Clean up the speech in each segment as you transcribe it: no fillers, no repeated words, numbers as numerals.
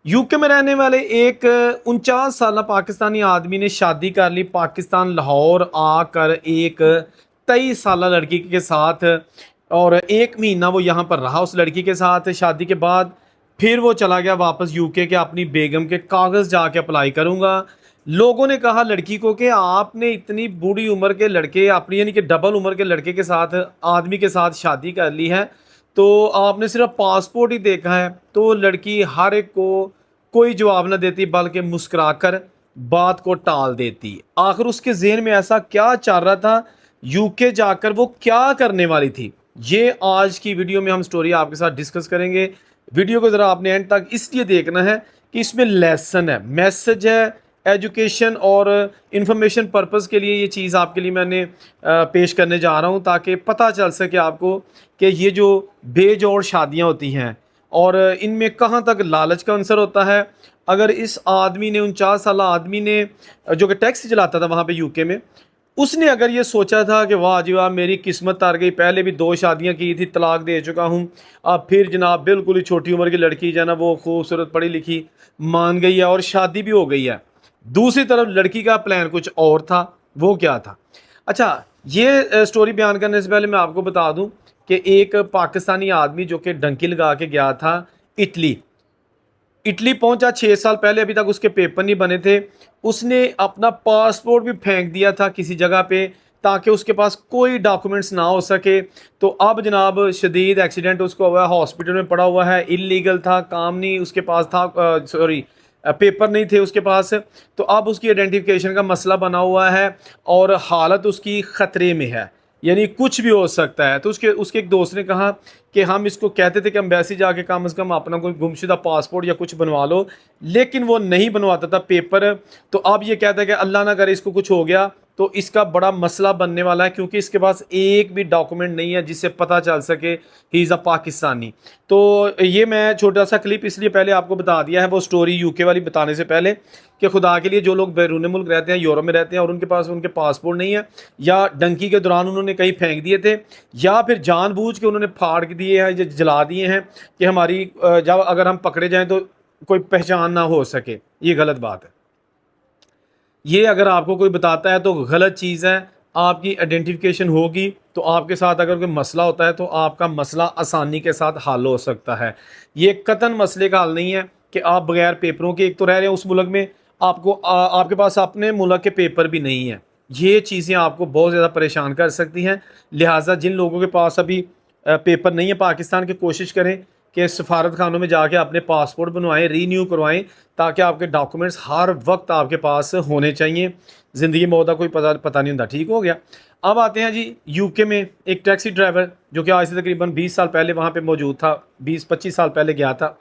UK में रहने वाले एक 49 साल पाकिस्तानी आदमी ने शादी कर ली पाकिस्तान लाहौर आकर एक 23 साल लड़की के साथ। और 1 महीना वो यहाँ पर रहा उस लड़की के साथ। शादी के बाद फिर वो चला गया वापस यूके के अपनी बेगम के कागज़ जाके अप्लाई करूँगा। लोगों ने कहा लड़की को कि आपने इतनी बूढ़ी उम्र के लड़के अपनी यानी कि डबल उम्र के लड़के के साथ आदमी के साथ शादी कर ली है, तो आपने सिर्फ पासपोर्ट ही देखा है। तो लड़की हर एक को कोई जवाब न देती बल्कि मुस्कुराकर बात को टाल देती। आखिर उसके ज़हन में ऐसा क्या चल रहा था, यूके जाकर वो क्या करने वाली थी, ये आज की वीडियो में हम स्टोरी आपके साथ डिस्कस करेंगे। वीडियो को ज़रा आपने एंड तक इसलिए देखना है कि इसमें लेसन है, मैसेज है, एजुकेशन और इंफॉर्मेशन पर्पस के लिए ये चीज़ आपके लिए मैंने पेश करने जा रहा हूँ, ताकि पता चल सके आपको कि ये जो बेजोड़ शादियाँ होती हैं और इनमें कहाँ तक लालच का अंसर होता है। अगर इस आदमी ने 49 साल आदमी ने जो कि टैक्सी चलाता था वहाँ पे यूके में, उसने अगर ये सोचा था कि वाह जी वाह मेरी किस्मत तार गई, पहले भी 2 शादियाँ की थी, तलाक दे चुका हूँ, अब फिर जनाब बिल्कुल ही छोटी उम्र की लड़की जो है ना वो खूबसूरत पढ़ी लिखी मान गई है और शादी भी हो गई है। दूसरी तरफ लड़की का प्लान कुछ और था। वो क्या था? अच्छा, ये स्टोरी बयान करने से पहले मैं आपको बता दूं कि एक पाकिस्तानी आदमी जो कि डंकी लगा के गया था इटली। इटली पहुंचा 6 साल पहले, अभी तक उसके पेपर नहीं बने थे। उसने अपना पासपोर्ट भी फेंक दिया था किसी जगह पे ताकि उसके पास कोई डॉक्यूमेंट्स ना हो सके। तो अब जनाब शदीद एक्सीडेंट उसको हुआ, हॉस्पिटल में पड़ा हुआ है, इलीगल था, काम नहीं उसके पास था, सॉरी पेपर नहीं थे उसके पास। तो अब उसकी आइडेंटिफिकेशन का मसला बना हुआ है और हालत उसकी ख़तरे में है, यानी कुछ भी हो सकता है। तो उसके उसके एक दोस्त ने कहा कि हम इसको कहते थे कि एम्बेसी जाके कम से कम अपना कोई गुमशुदा पासपोर्ट या कुछ बनवा लो, लेकिन वो नहीं बनवाता था पेपर। तो अब ये कहता है कि अल्लाह ना करे इसको कुछ हो गया तो इसका बड़ा मसला बनने वाला है, क्योंकि इसके पास एक भी डॉक्यूमेंट नहीं है जिससे पता चल सके ही इज़ अ पाकिस्तानी। तो ये मैं छोटा सा क्लिप इसलिए पहले आपको बता दिया है, वो स्टोरी यूके वाली बताने से पहले, कि खुदा के लिए जो लोग बैरून मुल्क रहते हैं, यूरोप में रहते हैं और उनके पास उनके पासपोर्ट नहीं है, या डंकी के दौरान उन्होंने कहीं फेंक दिए थे, या फिर जानबूझ के उन्होंने फाड़ के दिए हैं या जला दिए हैं कि हमारी जब अगर हम पकड़े जाएं तो कोई पहचान ना हो सके, ये गलत बात है। ये अगर आपको कोई बताता है तो गलत चीज़ है। आपकी आइडेंटिफिकेशन होगी तो आपके साथ अगर कोई मसला होता है तो आपका मसला आसानी के साथ हल हो सकता है। ये कतन मसले का हल नहीं है कि आप बगैर पेपरों के एक तो रह रहे हैं उस मुल्क में, आपको आपके पास अपने मुल्क के पेपर भी नहीं है। ये चीज़ें आपको बहुत ज़्यादा परेशान कर सकती हैं। लिहाजा जिन लोगों के पास अभी पेपर नहीं है पाकिस्तान के, कोशिश करें कि सफारत खानों में जाके अपने पासपोर्ट बनवाएं, रीन्यू करवाएं, ताकि आपके डॉक्यूमेंट्स हर वक्त आपके पास होने चाहिए। ज़िंदगी मौत का कोई पता नहीं होता। ठीक हो गया। अब आते हैं जी यूके में एक टैक्सी ड्राइवर जो कि आज से तकरीबन 20 साल पहले वहाँ पे मौजूद था, 20-25 साल पहले गया था।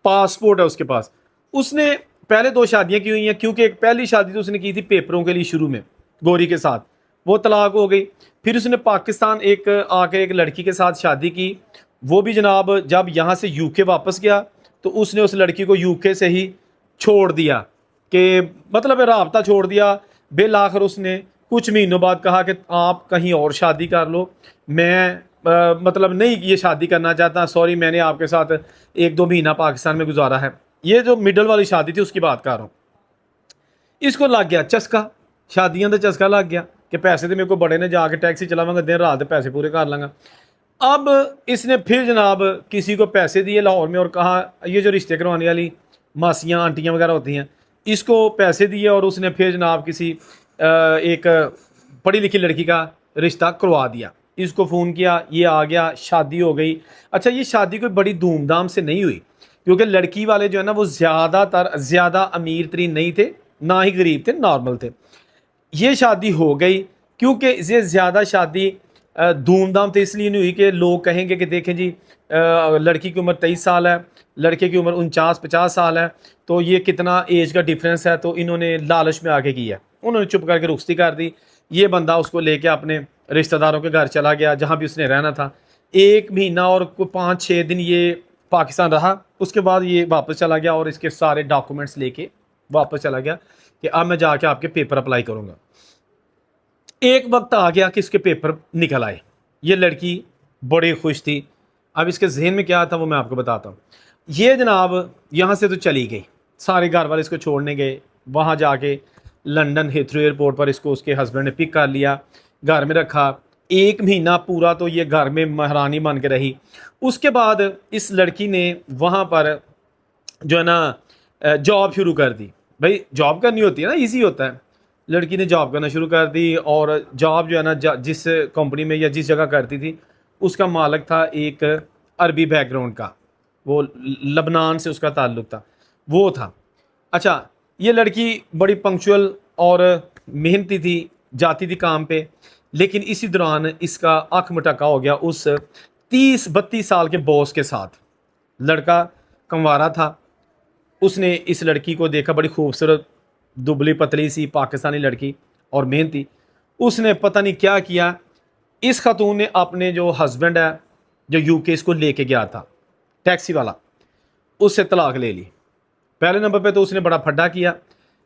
पासपोर्ट है उसके पास। उसने पहले 2 शादियाँ की हुई हैं, क्योंकि एक पहली शादी तो उसने की थी पेपरों के लिए शुरू में गोरी के साथ, वो तलाक हो गई। फिर उसने पाकिस्तान एक आके एक लड़की के साथ शादी की, वो भी जनाब जब यहाँ से यूके वापस गया तो उसने उस लड़की को यूके से ही छोड़ दिया, कि मतलब राब्ता छोड़ दिया। बिल आखिर उसने कुछ महीनों बाद कहा कि आप कहीं और शादी कर लो, मैं मतलब नहीं ये शादी करना चाहता, सॉरी मैंने आपके साथ 1-2 महीना पाकिस्तान में गुजारा है। ये जो मिडल वाली शादी थी उसकी बात कर रहा हूँ। इसको लग गया चस्का, शादियां का चस्का लग गया कि पैसे तो मेरे को बड़े ने जाके टैक्सी चलावांगा, दिन रात पैसे पूरे कर लांगा। अब इसने फिर जनाब किसी को पैसे दिए लाहौर में और कहा ये जो रिश्ते करवाने वाली मासियाँ आंटियाँ वगैरह होती हैं इसको पैसे दिए, और उसने फिर जनाब किसी एक पढ़ी लिखी लड़की का रिश्ता करवा दिया। इसको फ़ोन किया, ये आ गया, शादी हो गई। अच्छा, ये शादी कोई बड़ी धूमधाम से नहीं हुई, क्योंकि लड़की वाले जो है ना वो ज़्यादा अमीर तरीन नहीं थे, ना ही गरीब थे, नॉर्मल थे। ये शादी हो गई क्योंकि ये ज़्यादा शादी धूमधाम तो इसलिए नहीं हुई कि लोग कहेंगे कि देखें जी लड़की की उम्र 23 साल है, लड़के की उम्र 49-50 साल है, तो ये कितना एज का डिफरेंस है, तो इन्होंने लालच में आके किया, उन्होंने चुप करके रुखसती कर दी। ये बंदा उसको लेके अपने रिश्तेदारों के घर चला गया जहाँ भी उसने रहना था। 1 महीना और 5-6 दिन ये पाकिस्तान रहा, उसके बाद ये वापस चला गया और इसके सारे डॉक्यूमेंट्स लेके वापस चला गया कि अब मैं जाके आपके पेपर अप्लाई करूँगा। एक वक्त आ गया कि इसके पेपर निकल आए। ये लड़की बड़ी खुश थी। अब इसके जहन में क्या था वो मैं आपको बताता हूँ। ये जनाब यहाँ से तो चली गई, सारे घर वाले इसको छोड़ने गए। वहाँ जाके लंदन हिथ्रो एयरपोर्ट पर इसको उसके हस्बैंड ने पिक कर लिया, घर में रखा। 1 महीना पूरा तो ये घर में महारानी बन के रही। उसके बाद इस लड़की ने वहाँ पर जो है ना जॉब शुरू कर दी। भाई जॉब करनी होती है ना, इजी होता है। लड़की ने जॉब करना शुरू कर दी, और जॉब जो है ना जिस कंपनी में या जिस जगह करती थी उसका मालिक था एक अरबी बैकग्राउंड का, वो लबनान से उसका ताल्लुक था, वो था। अच्छा, ये लड़की बड़ी पंक्चुअल और मेहनती थी, जाती थी काम पे, लेकिन इसी दौरान इसका आँख मटका हो गया उस 30-32 साल के बॉस के साथ। लड़का कंवारा था, उसने इस लड़की को देखा, बड़ी खूबसूरत दुबली पतली सी पाकिस्तानी लड़की और मेहनती। उसने पता नहीं क्या किया, इस खातून ने अपने जो हस्बैंड है जो यूके इसको लेके गया था टैक्सी वाला, उससे तलाक ले ली। पहले नंबर पे तो उसने बड़ा फड्डा किया,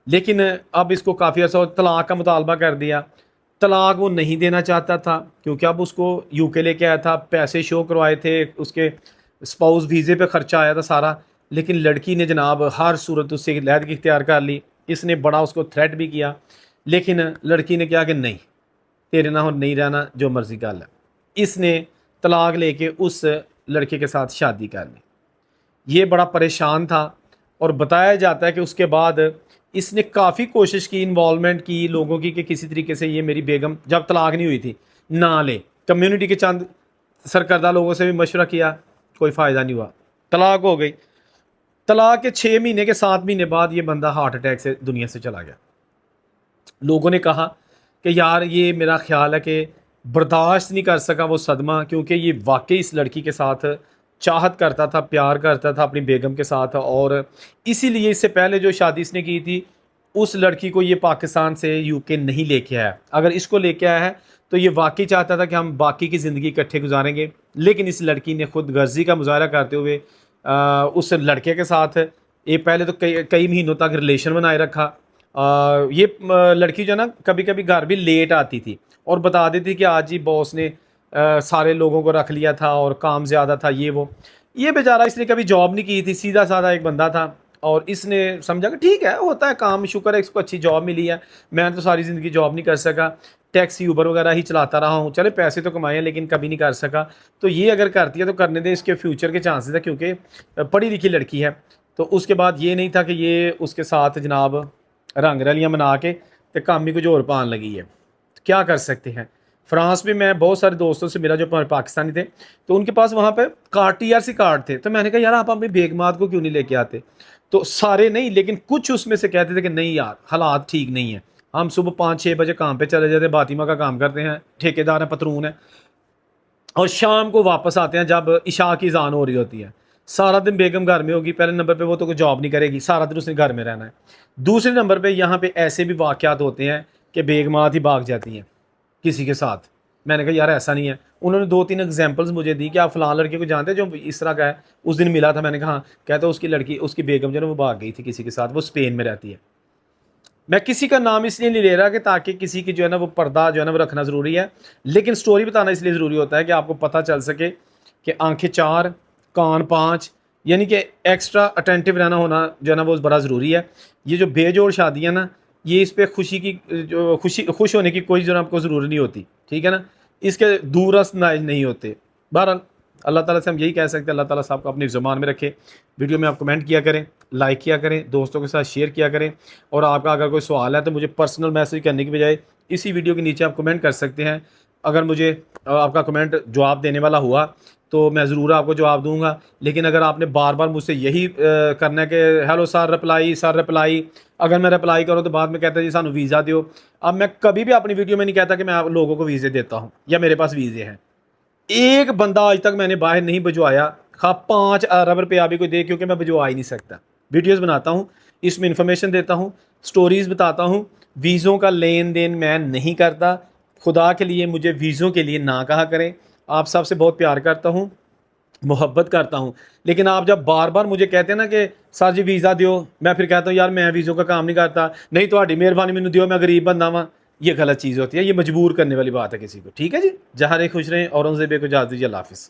लेकिन अब इसको काफ़ी अर्सा तलाक का मुतालबा कर दिया। तलाक वो नहीं देना चाहता था क्योंकि अब उसको यूके लेके आया था, पैसे शो करवाए थे, उसके स्पाउस वीज़े पे ख़र्चा आया था सारा। लेकिन लड़की ने जनाब हर सूरत उससे लहदगी इख्तियार कर ली। इसने बड़ा उसको थ्रेट भी किया, लेकिन लड़की ने कहा कि नहीं, तेरे ना हो नहीं रहना, जो मर्ज़ी कर ले। इसने तलाक लेके उस लड़के के साथ शादी कर ली। ये बड़ा परेशान था, और बताया जाता है कि उसके बाद इसने काफ़ी कोशिश की, इन्वॉल्वमेंट की लोगों की, कि किसी तरीके से ये मेरी बेगम जब तलाक नहीं हुई थी ना ले। कम्युनिटी के चंद सरकर्दा लोगों से भी मशवरा किया, कोई फ़ायदा नहीं हुआ, तलाक हो गई। तलाक के 6 महीने के 7 महीने बाद ये बंदा हार्ट अटैक से दुनिया से चला गया। लोगों ने कहा कि यार ये मेरा ख्याल है कि बर्दाश्त नहीं कर सका वो सदमा, क्योंकि ये वाकई इस लड़की के साथ चाहत करता था, प्यार करता था अपनी बेगम के साथ, और इसीलिए इससे पहले जो शादी इसने की थी उस लड़की को ये पाकिस्तान से यूके नहीं लेके आया। अगर इसको लेके आया है तो ये वाकई चाहता था कि हम बाकी की ज़िंदगी इकट्ठे गुजारेंगे, लेकिन इस लड़की ने खुद गर्जी का मुजाहरा करते हुए उस लड़के के साथ ये पहले तो कई महीनों तक रिलेशन बनाए रखा। ये लड़की जो है ना कभी कभी घर भी लेट आती थी और बता देती कि आज ही बॉस ने सारे लोगों को रख लिया था और काम ज़्यादा था, ये वो। ये बेचारा, इसने कभी जॉब नहीं की थी, सीधा साधा एक बंदा था, और इसने समझा कि ठीक है, होता है काम, शुक्र है इसको अच्छी जॉब मिली है, मैं तो सारी ज़िंदगी जॉब नहीं कर सका, टैक्सी ऊबर वगैरह ही चलाता रहा हूँ, चले पैसे तो कमाए लेकिन कभी नहीं कर सका, तो ये अगर करती है तो करने दे, इसके फ्यूचर के चांसेस है, क्योंकि पढ़ी लिखी लड़की है। तो उसके बाद ये नहीं था कि ये उसके साथ जनाब रंग रलियाँ मना के तो कामी को जोर पान लगी है। तो क्या कर सकते हैं। फ्रांस में मैं बहुत सारे दोस्तों से मिला जो पाकिस्तानी थे, तो उनके पास वहाँ पे टीआरसी कार्ड थे। तो मैंने कहा यार आप अपनी बेगमात को क्यों नहीं लेके आते, तो सारे नहीं, लेकिन कुछ उसमें से कहते थे कि नहीं यार हालात ठीक नहीं है, हम सुबह 5-6 बजे काम पे चले जाते, बातिमा का काम करते हैं, ठेकेदार है, पतरून है, और शाम को वापस आते हैं जब इशा की अज़ान हो रही होती है। सारा दिन बेगम घर में होगी, पहले नंबर पे वो तो कोई जॉब नहीं करेगी, सारा दिन उसने घर में रहना है। दूसरे नंबर पे यहाँ पे ऐसे भी वाक़यात होते हैं कि बेगमात ही भाग जाती हैं किसी के साथ। मैंने कहा यार ऐसा नहीं है। उन्होंने 2-3 एग्जांपल्स मुझे दी कि आप फ़लाँ लड़के को जानते हैं जो इस तरह का है, उस दिन मिला था। मैंने कहा हाँ, कहता उसकी लड़की, उसकी बेगम जो है वो भाग गई थी किसी के साथ, वो स्पेन में रहती है। मैं किसी का नाम इसलिए नहीं ले रहा कि ताकि किसी की जो है ना वो पर्दा जो है ना वो रखना ज़रूरी है, लेकिन स्टोरी बताना इसलिए ज़रूरी होता है कि आपको पता चल सके कि आंखें 4 कान 5, यानी कि एक्स्ट्रा अटेंटिव रहना होना जो है ना वो बड़ा ज़रूरी है। ये जो बेजोड़ शादियाँ ना, ये इस पर खुश होने की कोई जो आपको ज़रूरत नहीं होती, ठीक है ना, इसके दूरस्त नाइज नहीं होते। बहरहाल अल्लाह ताला से हम यही कह सकते हैं, अल्लाह ताला साहब को अपनी ज़ुबान में रखे। वीडियो में आप कमेंट किया करें, लाइक किया करें, दोस्तों के साथ शेयर किया करें, और आपका अगर कोई सवाल है तो मुझे पर्सनल मैसेज करने की बजाय इसी वीडियो के नीचे आप कमेंट कर सकते हैं। अगर मुझे आपका कमेंट जवाब देने वाला हुआ तो मैं ज़रूर आपको जवाब दूंगा। लेकिन अगर आपने बार बार मुझसे यही करना है कि हेलो सर रिप्लाई, अगर मैं रिप्लाई करूँ तो बाद में कहता है जी सानू वीज़ा दो। अब मैं कभी भी अपनी वीडियो में नहीं कहता कि मैं आप लोगों को वीज़े देता हूँ या मेरे पास वीज़े हैं। एक बंदा आज तक मैंने बाहर नहीं भिजवाया, खा 5 अरब रुपया भी कोई दे, क्योंकि मैं भिजवा ही नहीं सकता। वीडियोस बनाता हूँ, इसमें इन्फॉर्मेशन देता हूँ, स्टोरीज़ बताता हूँ, वीज़ों का लेन देन मैं नहीं करता। खुदा के लिए मुझे वीज़ों के लिए ना कहा करें। आप सबसे बहुत प्यार करता हूँ, मोहब्बत करता हूँ, लेकिन आप जब बार बार मुझे कहते हैं ना कि सर जी वीज़ा दियो, मैं फिर कहता हूँ यार मैं वीज़ों का काम नहीं करता, नहीं तो मेहरबानी मैनू दियो, मैं गरीब बंदा वा। ये गलत चीज़ होती है, ये मजबूर करने वाली बात है किसी को। ठीक है जी, जहाँ रहे खुश रहें, औरंगज़ेब को इजाज़त दीजिए। अल्लाह हाफ़िज़।